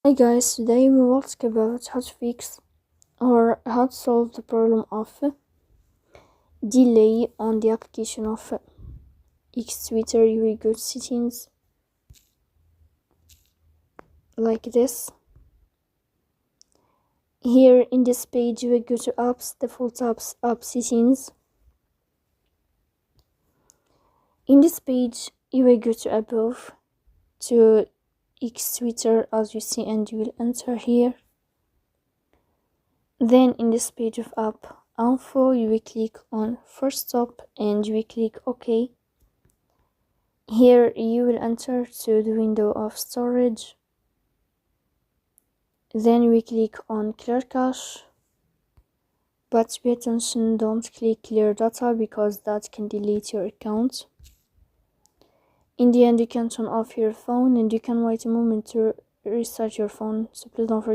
Hi guys, today we will talk about how to fix or how to solve the problem of delay on the application of X Twitter. You will go to settings like this. Here in this page you will go to apps, default apps, app settings. In this page you will go to above to X Twitter as you see, and you will enter here. Then in this page of app info you will click on first stop and you will click OK. Here you will enter to the window of storage. Then we click on clear cache, but pay attention, don't click clear data because that can delete your account. In the end you can turn off your phone and you can wait a moment to restart your phone, so please don't forget